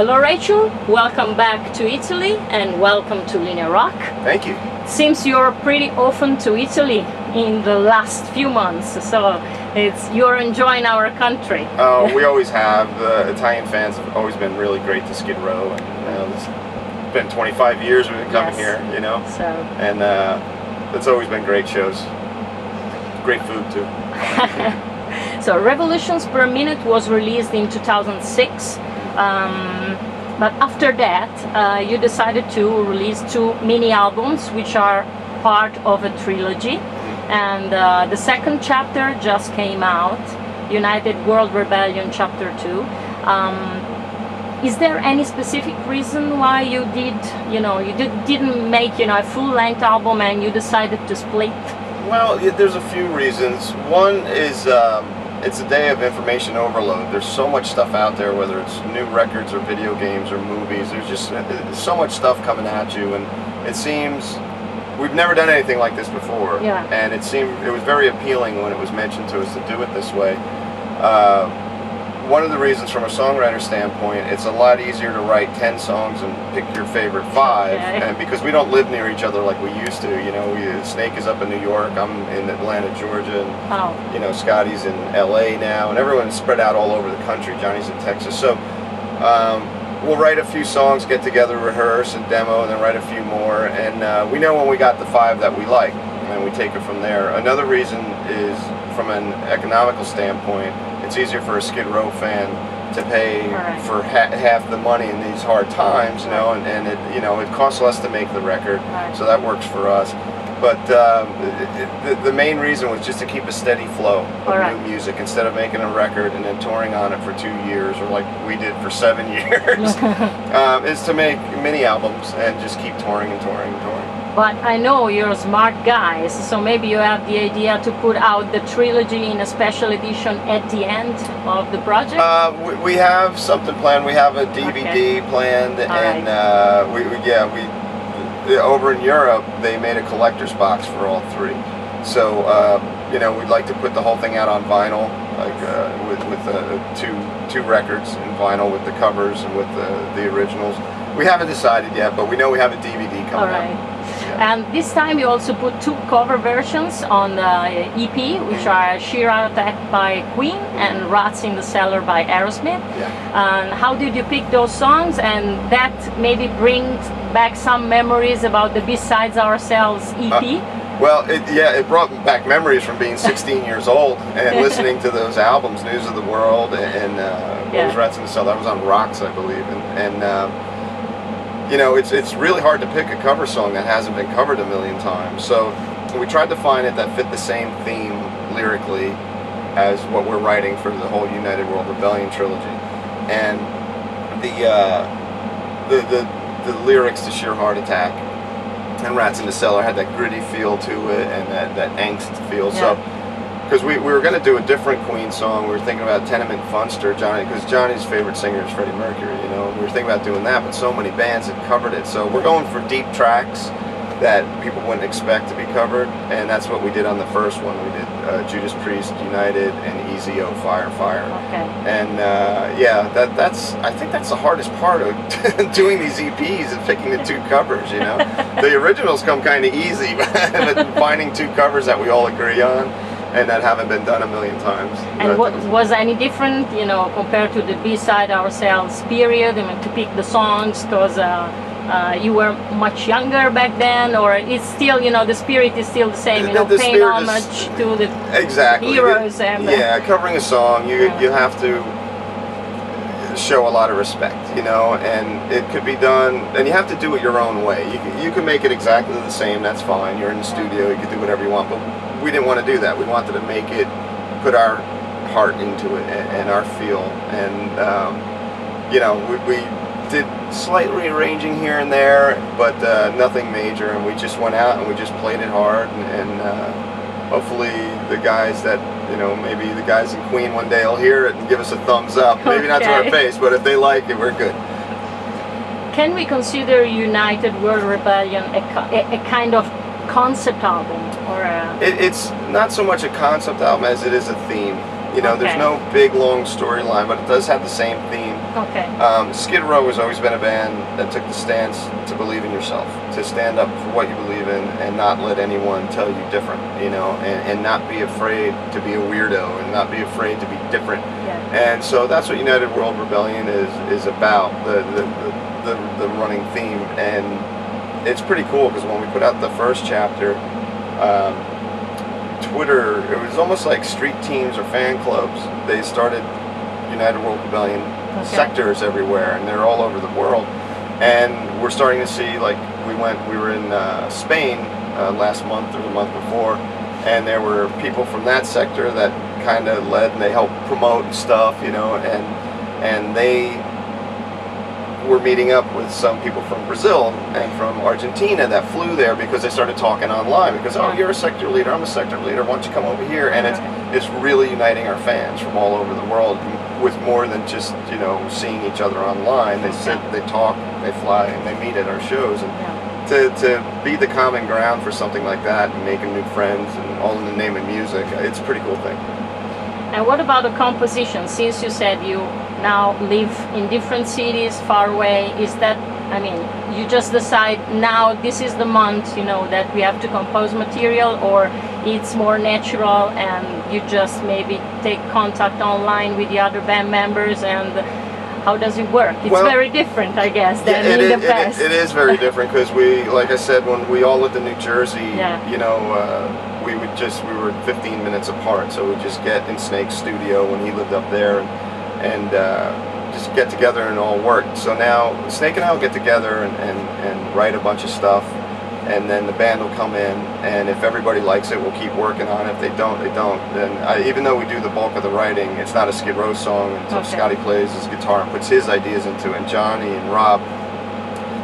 Hello Rachel, welcome back to Italy and welcome to Linea Rock. Thank you. Seems you're pretty often to Italy in the last few months, so you're enjoying our country. We always have. The Italian fans have always been really great to Skid Row, and it's been 25 years we've been coming here, you know. So. And it's always been great shows. Great food too. So Revolutions Per Minute was released in 2006. But after that, you decided to release 2 mini albums, which are part of a trilogy. And the second chapter just came out, United World Rebellion Chapter 2. Is there any specific reason why you didn't make, a full-length album and you decided to split? Well, there's a few reasons. One is it's a day of information overload. There's so much stuff out there, whether it's new records or video games or movies. There's just so much stuff coming at you, and it seems we've never done anything like this before. Yeah. And it was very appealing when it was mentioned to us to do it this way. One of the reasons from a songwriter standpoint, it's a lot easier to write 10 songs and pick your favorite 5, okay. And because we don't live near each other like we used to, Snake is up in New York, I'm in Atlanta, Georgia, and Scotty's in LA now, and everyone's spread out all over the country. Johnny's in Texas, so we'll write a few songs, get together, rehearse and demo, and then write a few more, and we know when we got the 5 that we like, and we take it from there. Another reason is from an economical standpoint. It's easier for a Skid Row fan to pay for half the money in these hard times, and it costs less to make the record, so that works for us. But the main reason was just to keep a steady flow of new music instead of making a record and then touring on it for 2 years, or like we did for 7 years. Is to make mini albums and just keep touring and touring and touring. But I know you're smart guys, so maybe you have the idea to put out the trilogy in a special edition at the end of the project? We have something planned. We have a DVD planned, and over in Europe they made a collector's box for all 3. So we'd like to put the whole thing out on vinyl, like with two records in vinyl with the covers and with the originals. We haven't decided yet, but we know we have a DVD coming out. And this time you also put 2 cover versions on the EP, which are Shira Attack by Queen and Rats in the Cellar by Aerosmith. And how did you pick those songs, and that maybe brings back some memories about the Besides Ourselves EP? It brought back memories from being 16 years old and listening to those albums, News of the World and what was Rats in the Cellar? That was on Rocks, I believe, it's really hard to pick a cover song that hasn't been covered a million times. So we tried to find it that fit the same theme lyrically as what we're writing for the whole United World Rebellion trilogy. And the lyrics to Sheer Heart Attack and Rats in the Cellar had that gritty feel to it and that angst feel. So because we were going to do a different Queen song. We were thinking about Tenement Funster, because Johnny's favorite singer is Freddie Mercury, We were thinking about doing that, but so many bands had covered it. So we're going for deep tracks that people wouldn't expect to be covered, and that's what we did on the first one. We did Judas Priest, United, and Easy-O, Fire, Fire. Okay. And I think that's the hardest part of doing these EPs, is picking the 2 covers, The originals come kind of easy, but finding 2 covers that we all agree on, and that haven't been done a million times. And was any different, compared to the Beside Ourselves period? I mean, to pick the songs because you were much younger back then, or it's still, the spirit is still the same, paying homage to the heroes. Covering a song, you have to show a lot of respect, and it could be done, and you have to do it your own way. You can make it exactly the same, that's fine. You're in the studio, you can do whatever you want, but we didn't want to do that. We wanted to make it, put our heart into it and our feel, and we did slight rearranging here and there, but nothing major, and we just went out and we just played it hard, and hopefully the guys that, maybe the guys in Queen one day will hear it and give us a thumbs up. Maybe not to our face, but if they like it, we're good. Can we consider United World Rebellion a kind of concept album, or it's not so much a concept album as it is a theme. There's no big long storyline, but it does have the same theme. Okay. Skid Row has always been a band that took the stance to believe in yourself, to stand up for what you believe in and not let anyone tell you different, you know, and not be afraid to be a weirdo and not be afraid to be different. Yeah. And so that's what United World Rebellion is about, the running theme. And it's pretty cool because when we put out the first chapter, Twitter, it was almost like street teams or fan clubs. They started United World Rebellion sectors everywhere, and they're all over the world. And we're starting to see, like, we were in Spain last month or the month before, and there were people from that sector that kind of led and they helped promote and stuff, you know, and they were meeting up with some people from Brazil and from Argentina that flew there because they started talking online because, oh, you're a sector leader, I'm a sector leader, why don't you come over here? And it's really uniting our fans from all over the world with more than just, you know, seeing each other online. They sit, they talk, they fly, and they meet at our shows. And to be the common ground for something like that and making new friends and all in the name of music, it's a pretty cool thing. And what about the composition? Since you said you now live in different cities far away, is that, I mean, you just decide now this is the month, you know, that we have to compose material, or it's more natural and you just maybe take contact online with the other band members, and how does it work? It's very different, I guess, than in the past. It is very different because we, like I said, when we all lived in New Jersey, you know, we were 15 minutes apart, so we'd just get in Snake's studio when he lived up there and just get together and all work. So now Snake and I will get together and write a bunch of stuff, and then the band will come in, and if everybody likes it, we'll keep working on it. If they don't, they don't. And even though we do the bulk of the writing, it's not a Skid Row song until Scotty plays his guitar and puts his ideas into it, and Johnny and Rob,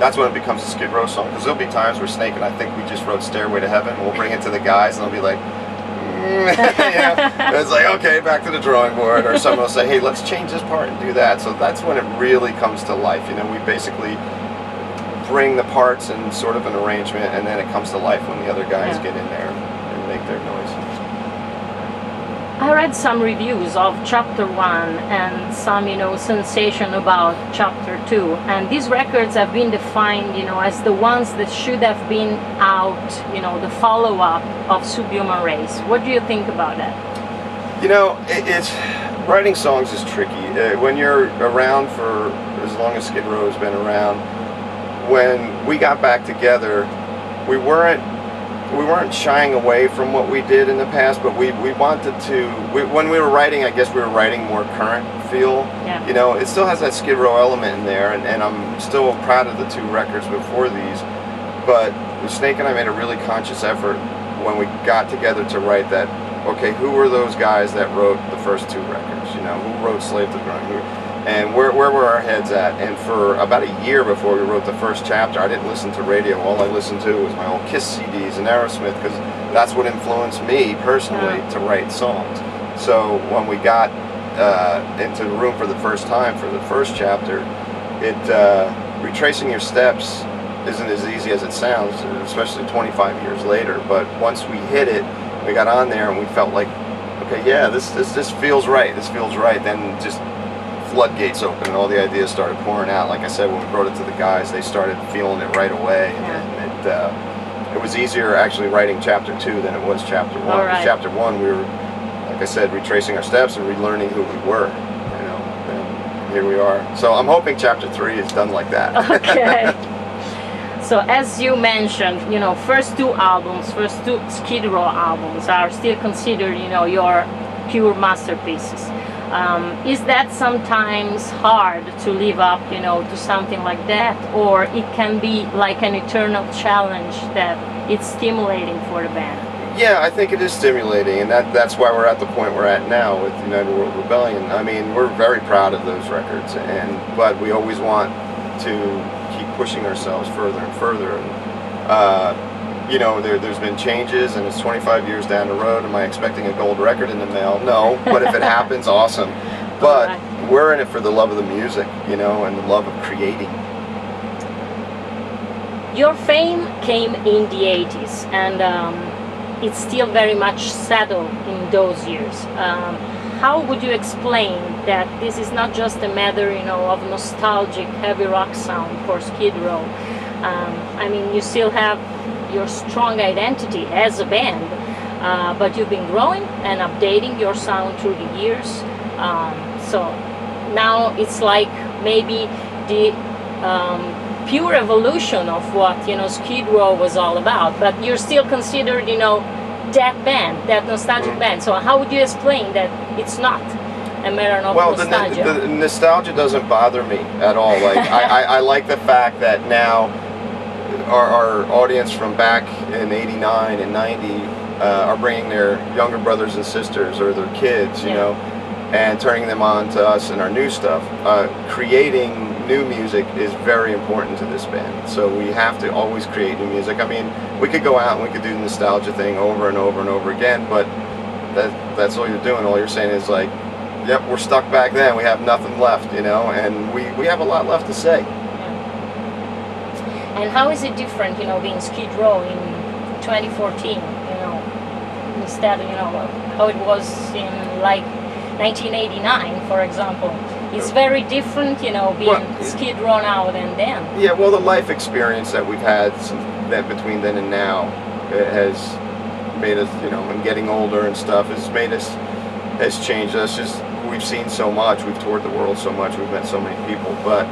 that's when it becomes a Skid Row song. Because there'll be times where Snake and I think we just wrote Stairway to Heaven, and we'll bring it to the guys, and they'll be like, you know, and it's like, okay, back to the drawing board. Or someone will say, hey, let's change this part and do that. So that's when it really comes to life. You know, we basically bring the parts and sort of an arrangement, and then it comes to life when the other guys get in there and make their noise. I read some reviews of Chapter 1 and some, you know, sensation about Chapter 2, and these records have been defined, you know, as the ones that should have been out, you know, the follow-up of Subhuman Race. What do you think about that? You know, it's writing songs is tricky. When you're around for as long as Skid Row has been around, when we got back together, we weren't shying away from what we did in the past, but we wanted to, when we were writing, I guess we were writing more current feel. You know, it still has that Skid Row element in there, and I'm still proud of the two records before these, but Snake and I made a really conscious effort when we got together to write that, okay, who were those guys that wrote the first two records, you know, who wrote Slave to the Grind? And where were our heads at? And for about a year before we wrote the first chapter, I didn't listen to radio. All I listened to was my old Kiss CDs and Aerosmith, because that's what influenced me personally to write songs. So when we got into the room for the first time for the first chapter, retracing your steps isn't as easy as it sounds, especially 25 years later. But once we hit it, we got on there and we felt like, okay, yeah, this feels right. This feels right. Then just floodgates open and all the ideas started pouring out. Like I said, when we brought it to the guys, they started feeling it right away, and it was easier actually writing Chapter 2 than it was Chapter 1. Chapter 1, we were, like I said, retracing our steps and relearning who we were, you know, and here we are. So I'm hoping Chapter 3 is done like that. Okay. So as you mentioned, you know, first two Skid Row albums are still considered, you know, your pure masterpieces. Is that sometimes hard to live up, you know, to something like that, or it can be like an eternal challenge that it's stimulating for the band? Yeah, I think it is stimulating, and that's why we're at the point we're at now with United World Rebellion. I mean, we're very proud of those records, but we always want to keep pushing ourselves further and further. And, you know, there's been changes, and it's 25 years down the road. Am I expecting a gold record in the mail? No, but if it happens, awesome. But we're in it for the love of the music, you know, and the love of creating. Your fame came in the 80s, and it's still very much settled in those years. how would you explain that this is not just a matter, you know, of nostalgic heavy rock sound for Skid Row? I mean, you still have your strong identity as a band, but you've been growing and updating your sound through the years. So now it's like maybe the pure evolution of what, you know, Skid Row was all about, but you're still considered, you know, that band, that nostalgic band. So how would you explain that it's not a matter of nostalgia? Well, the nostalgia doesn't bother me at all. Like I like the fact that now our audience from back in '89 and '90 are bringing their younger brothers and sisters or their kids, you know, and turning them on to us and our new stuff. Creating new music is very important to this band, so we have to always create new music. I mean, we could go out and we could do the nostalgia thing over and over and over again, but that's all you're doing. All you're saying is like, yep, we're stuck back then, we have nothing left, you know, and we have a lot left to say. And how is it different, you know, being Skid Row in 2014, you know, instead of, you know, how it was in like 1989, for example? It's very different, you know, being Skid Row now than then. Yeah, well, the life experience that we've had between then and now has made us, you know, and getting older and stuff has changed us. Just, we've seen so much, we've toured the world so much, we've met so many people, but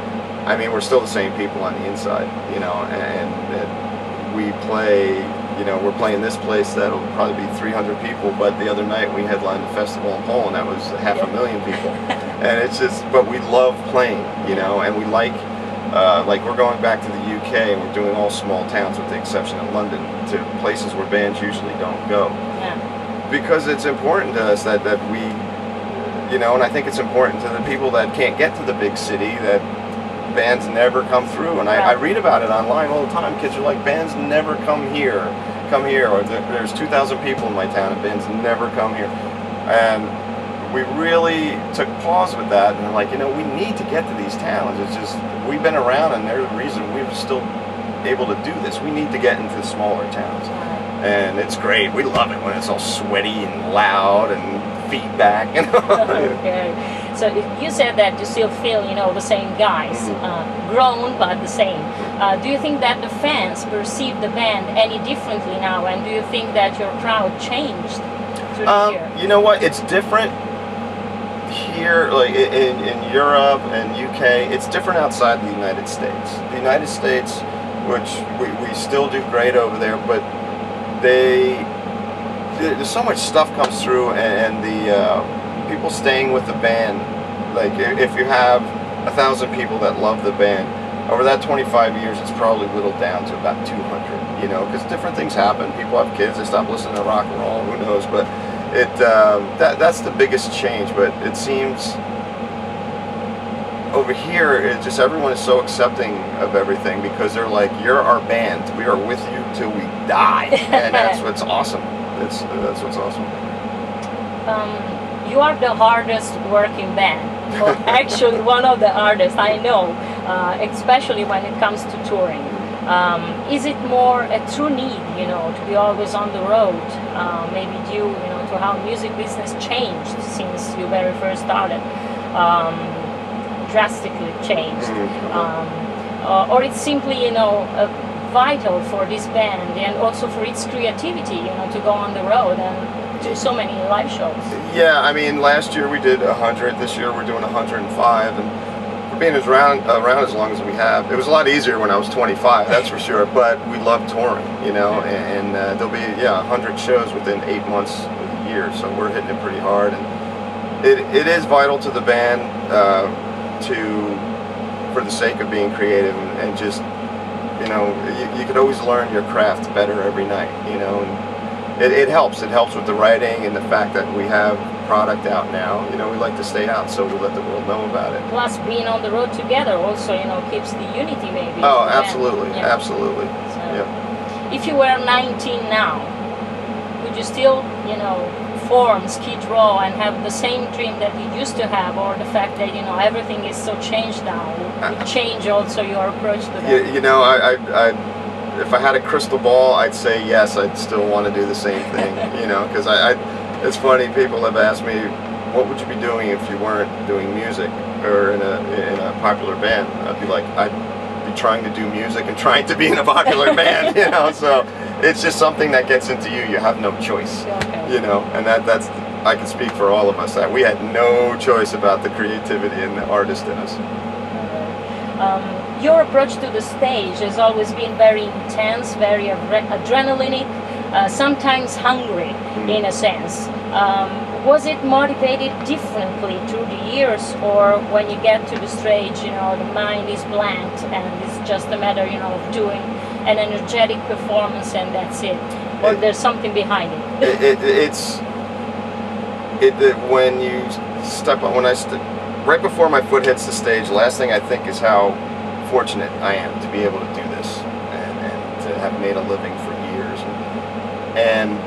I mean, we're still the same people on the inside, you know, and we play, you know, we're playing this place that'll probably be 300 people, but the other night we headlined a festival in Poland that was 500,000 people. And it's just, but we love playing, you know, and we like we're going back to the UK and we're doing all small towns with the exception of London, to places where bands usually don't go. Yeah. Because it's important to us that we, you know, and I think it's important to the people that can't get to the big city that bands never come through, and I read about it online all the time. Kids are like, bands never come here, or there's 2,000 people in my town and bands never come here. And we really took pause with that, and like, you know, we need to get to these towns. It's just, we've been around and they're the reason we're still able to do this. We need to get into smaller towns, and it's great. We love it when it's all sweaty and loud and feedback, you know. Okay. So you said that you still feel, you know, the same guys, grown but the same. Do you think that the fans perceive the band any differently now, and do you think that your crowd changed through the year? You know what, it's different here, like in Europe and UK. It's different outside the United States. The United States, which we still do great over there, but there's so much stuff comes through, and the people staying with the band, like if you have 1,000 people that love the band, over that 25 years it's probably whittled down to about 200, you know, because different things happen. People have kids, they stop listening to rock and roll, who knows, but that's the biggest change. But it seems over here, it's just everyone is so accepting of everything, because they're like, you're our band, we are with you till we die. And that's what's awesome. That's what's awesome. You are the hardest working band, well, actually one of the hardest, I know, especially when it comes to touring. Is it more a true need, you know, to be always on the road, maybe due, you know, to how music business changed since you very first started, drastically changed, or it's simply, you know, vital for this band and also for its creativity, you know, to go on the road and do so many live shows? Yeah, I mean, last year we did 100, this year we're doing 105, and for being around as long as we have, it was a lot easier when I was 25, that's for sure, but we love touring, you know, and there'll be, 100 shows within 8 months of the year, so we're hitting it pretty hard, and it is vital to the band for the sake of being creative and just, you know, you could always learn your craft better every night, you know, and it helps with the writing and the fact that we have product out now. You know, we like to stay out, so we let the world know about it. Plus, being on the road together also, you know, keeps the unity maybe. Oh, absolutely, absolutely. So, if you were 19 now, would you still, you know, form Skid Row and have the same dream that you used to have, or the fact that, you know, everything is so changed now, would change also your approach to that? You know, if I had a crystal ball, I'd say yes, I'd still want to do the same thing, you know, because it's funny, people have asked me what would you be doing if you weren't doing music or in a popular band? I'd be like, I'd be trying to do music and trying to be in a popular band, you know. So it's just something that gets into you. You have no choice, you know, and that's. I can speak for all of us that we had no choice about the creativity and the artist in us. Your approach to the stage has always been very intense, very adrenalinic, sometimes hungry in a sense. Was it motivated differently through the years, or when you get to the stage, you know, the mind is blank and it's just a matter, you know, of doing an energetic performance and that's it? Or there's something behind it? When you step on, right before my foot hits the stage, the last thing I think is how fortunate I am to be able to do this and to have made a living for years. And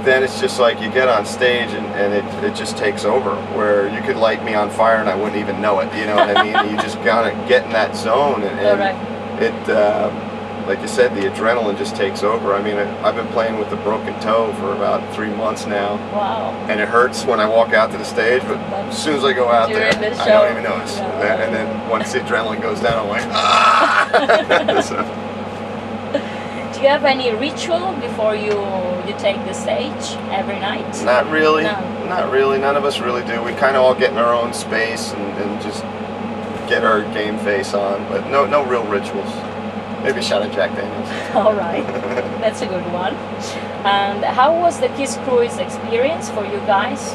then it's just like you get on stage and it just takes over, where you could light me on fire and I wouldn't even know it, you know what I mean? You just kind of get in that zone and it, like you said, the adrenaline just takes over. I mean, I've been playing with a broken toe for about 3 months now. Wow. And it hurts when I walk out to the stage, but as soon as I go out there, I don't even notice. No. And then once the adrenaline goes down, I'm like, ah! So. Do you have any ritual before you take the stage every night? Not really. No. Not really. None of us really do. We kind of all get in our own space and just get our game face on, but no real rituals. Maybe a shot of Jack Daniels. All right, that's a good one. And how was the Kiss Cruise experience for you guys,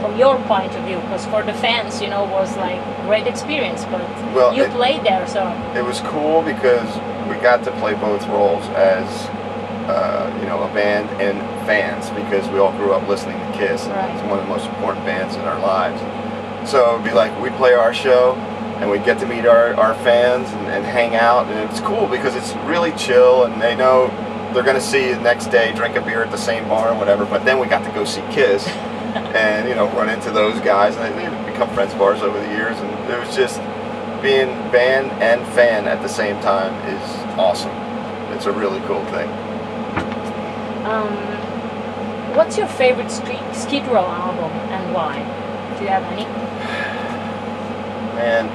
from your point of view? Because for the fans, you know, was like great experience, but well, you played there, so it was cool because we got to play both roles as you know, a band and fans, because we all grew up listening to Kiss. Right. It's one of the most important bands in our lives. So it'd be like we play our show, and we get to meet our fans and hang out, and it's cool because it's really chill, and they know they're going to see you the next day, drink a beer at the same bar or whatever. But then we got to go see Kiss and, you know, run into those guys, and they've become friends of ours over the years, and it was just being band and fan at the same time is awesome. It's a really cool thing. What's your favorite Skid Row album and why? Do you have any? And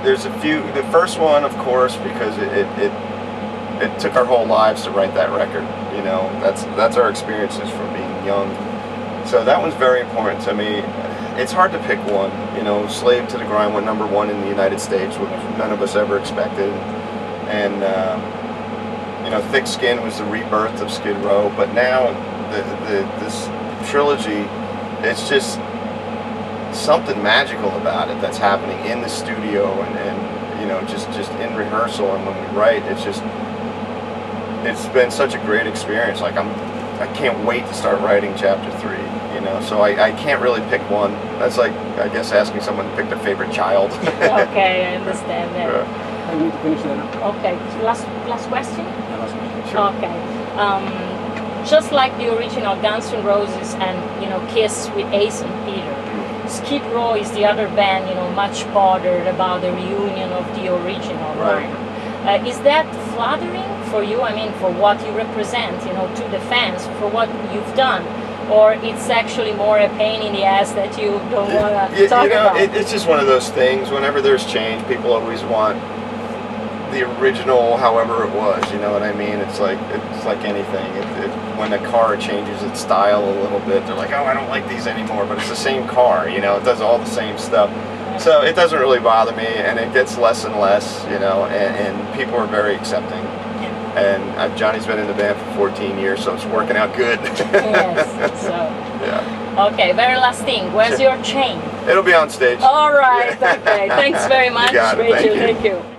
there's a few. The first one, of course, because it took our whole lives to write that record. You know, that's our experiences from being young. So that one's very important to me. It's hard to pick one. You know, Slave to the Grind went #1 in the United States, which none of us ever expected. And you know, Thick Skin was the rebirth of Skid Row. But now this trilogy, it's just something magical about it that's happening in the studio and you know, just in rehearsal and when we write. It's been such a great experience. Like I can't wait to start writing chapter 3, you know, so I can't really pick one. That's like, I guess, asking someone to pick their favorite child. Okay, I understand that. Yeah. I need to finish that now. Okay, last question? Yeah, last question. Sure. Okay. Just like the original Guns N' Roses and, you know, Kiss with Ace and Peter, Skid Row is the other band, you know, much bothered about the reunion of the original. Right. Is that flattering for you? I mean, for what you represent, you know, to the fans, for what you've done, or it's actually more a pain in the ass that you don't want to talk about? It's just one of those things. Whenever there's change, people always want the original, however it was. You know what I mean? It's like anything. When a car changes its style a little bit, they're like, oh, I don't like these anymore. But it's the same car. You know, it does all the same stuff. So it doesn't really bother me, and it gets less and less. You know, and people are very accepting. And Johnny's been in the band for 14 years, so it's working out good. Yes. So. Yeah. Okay. Very last thing. Where's your chain? It'll be on stage. All right. Okay. Thanks very much, You got it. Rachel. Thank you. Thank you.